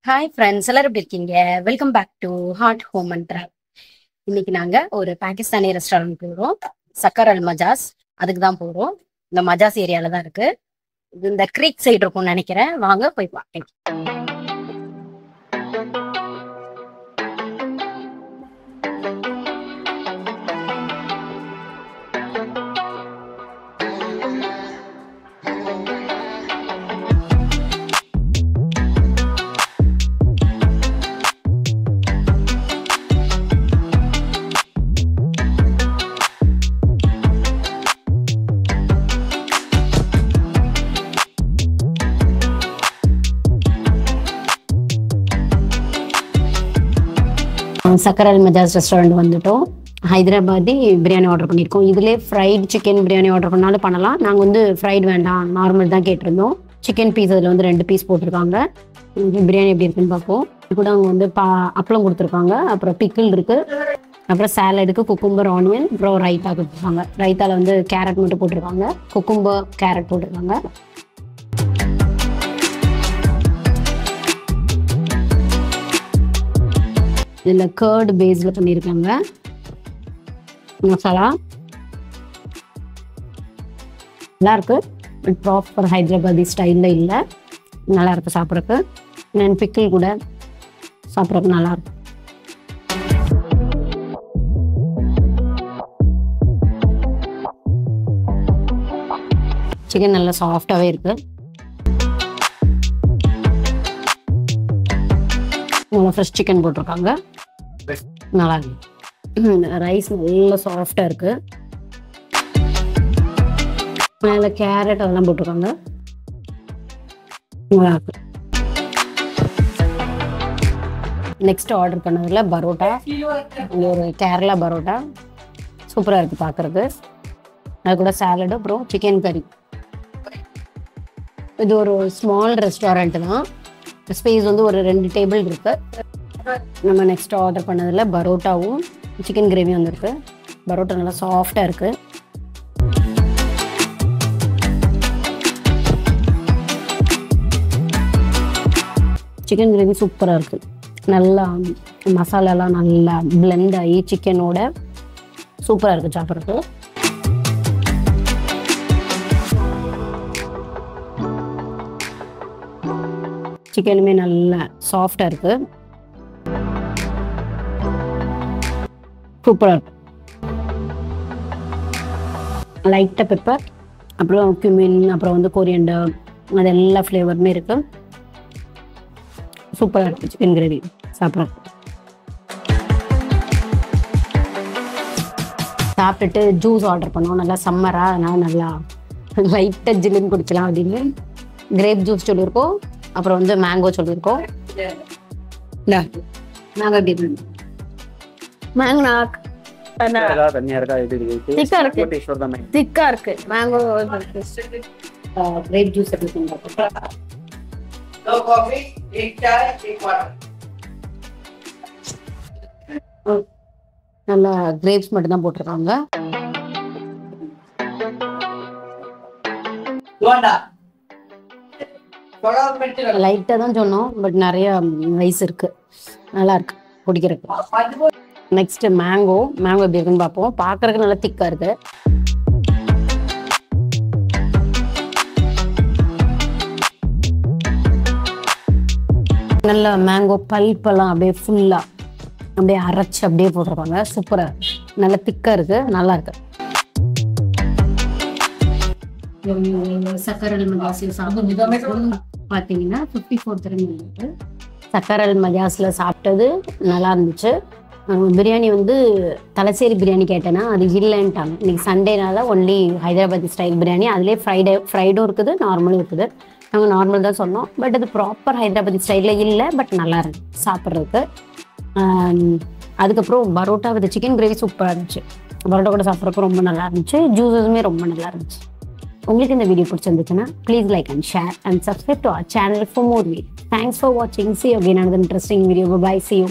Hi friends, எல்லாரும் எப்படி இருக்கீங்க? Welcome back to heart home and travel. இன்னைக்கு நாங்க ஒரு பாகிஸ்தானி ரெஸ்டாரண்ட் போகிறோம். சக்கர் அல் மஜாஸ். அதுக்கு தான் போறோம். இந்த மஜாஸ் ஏரியால தான் இருக்கு. இது இந்த க்ரீக் சைடு இருக்கும்னு நினைக்கிறேன். வாங்க போய் பார்க்கலாம். சக்கர் அல் மஜாஸ் ரெஸ்டாரண்ட் வந்துட்டோம். ஹைதராபாதி பிரியாணி ஆர்டர் பண்ணியிருக்கோம். இதுலேயே ஃப்ரைட் சிக்கன் பிரியாணி ஆர்டர் பண்ணாலும் பண்ணலாம். நாங்கள் வந்து ஃப்ரைட் வேண்டாம், நார்மல் தான் கேட்டிருந்தோம். சிக்கன் பீஸ் அதில் வந்து 2 பீஸ் போட்டிருக்காங்க. பிரியாணி எப்படி இருக்குன்னு பார்ப்போம். இது கூட அவங்க வந்து அப்பளம் கொடுத்துருக்காங்க. அப்புறம் பிக்கிள் இருக்குது. அப்புறம் சாலடுக்கு குக்கும்பர், ஆனியன், அப்புறம் ரைத்தா கொடுத்துருக்காங்க. ரைத்தாவில் வந்து கேரட் மட்டும் போட்டிருக்காங்க. குக்கும்பர், கேரட் போட்டிருக்காங்க. இதில் கர்டு பேஸில் பண்ணியிருக்காங்க. மசாலா நல்லா இருக்கு. ப்ராப்பர் ஹைதராபாதி ஸ்டைலில் இல்லை, நல்லா இருக்கு சாப்பிட்றதுக்கு. நான் பிக்கிள் கூட சாப்பிட்றதுக்கு நல்லா இருக்கும். சிக்கன் நல்லா சாஃப்டாகவே இருக்கு. நல்லா ஃப்ரெஷ் சிக்கன் போட்டிருக்காங்க. நல்லா இருக்கு. ரைஸ் நல்லா சாஃப்டா இருக்கு. மேல கேரட் அதெல்லாம் போட்டிருக்காங்க. நல்லா இருக்கு. நெக்ஸ்ட் ஆர்டர் பண்ணதுல பரோட்டா. ஒரு கேரளா பரோட்டா சூப்பரா இருக்கு பார்க்கறதுக்கு. அது கூட சாலடு, அப்புறம் சிக்கன் கறி. இது ஒரு ஸ்மால் ரெஸ்டாரண்ட் தான். ஸ்பேஸ் வந்து ஒரு 2 டேபிள் இருக்கு. நம்ம நெக்ஸ்ட் ஆர்டர் பண்ணதுல பரோட்டாவும் சிக்கன் கிரேவியும் வந்துருக்கு. பரோட்டா நல்லா சாஃப்டா இருக்கு. சிக்கன் கிரேவி சூப்பரா இருக்கு. நல்லா மசாலாலாம் நல்லா பிளெண்ட் ஆகி சிக்கனோட சூப்பரா இருக்கு சாப்பிட்றதுக்கு. சிக்கனுமே நல்லா சாஃப்டா இருக்கு. சூப்பரா இருக்கு. லைட்டா பெப்பர், அப்புறம் குமின், அப்புறம் வந்து கொரியண்டர், அது எல்லா ஃப்ளேவருமே இருக்கு. சூப்பரா இருக்கு சிக்கன் கிரேவி சாப்பிட்றதுக்கு. சாப்பிட்டுட்டு ஜூஸ் ஆர்டர் பண்ணோம். நல்லா சம்மரா, அதனால நல்லா லைட்டா ஜில்லுன்னு குடிக்கலாம் அப்படின்னு கிரேப் ஜூஸ் சொல்லியிருக்கோம். அப்புறம் வந்து மேங்கோ சொல்லியிருக்கோம். மேங்கோ எப்படி இருக்கு? மேங்கோ திக்கா இருக்கு. மேங்கோ கிரேப் ஜூஸ் எப்படி நல்லா கிரேப்ஸ் மட்டும் தான் போட்டிருக்காங்க. லைட்டா தான் சொன்னோம், பட் நிறைய ரைஸ் இருக்கு. நல்லா இருக்கு குடிக்கிறதுக்கு. நெக்ஸ்ட் மேங்கோ எப்படி இருக்குன்னு பார்ப்போம். பார்க்கறதுக்கு நல்லா திக்கா இருக்கு. நல்ல மேங்கோ பல்பெல்லாம் அப்படியே ஃபுல்லா அப்படியே அரைச்சு அப்படியே போட்டிருப்பாங்க. சூப்பரா நல்லா திக்கா இருக்கு, நல்லா இருக்கு. சக்கர் அல் மஜாஸ் பார்த்தீங்கன்னா 54 திரஹம். சக்கர் அல் மஜாஸ்ல சாப்பிட்டது நல்லா இருந்துச்சு. பிரியாணி வந்து தலசேரி பிரியாணி கேட்டேன்னா அது இல்லைன்ட்டாங்க. இன்னைக்கு சண்டேனால ஒன்லி ஹைதராபாதி ஸ்டைல் பிரியாணி. அதுலேயே ஃப்ரைடும் இருக்குது, நார்மலும் இருக்குது. நாங்கள் நார்மல் தான் சொன்னோம், பட் அது ப்ராப்பர் ஹைதராபாதி ஸ்டைலில் இல்லை, பட் நல்லா இருக்கு சாப்பிட்றதுக்கு. அதுக்கப்புறம் பரோட்டா வித் சிக்கன் கிரேவி சூப்பராக இருந்துச்சு. பரோட்டா கூட சாப்பிட்றதுக்கு ரொம்ப நல்லா இருந்துச்சு. ஜூஸஸுமே ரொம்ப நல்லா இருந்துச்சு. உங்களுக்கு இந்த வீடியோ பிடிச்சிருந்துச்சுன்னா please like and share and subscribe to our channel for more video. Thanks for வாட்சிங். See you again another interesting video. Bye. See you.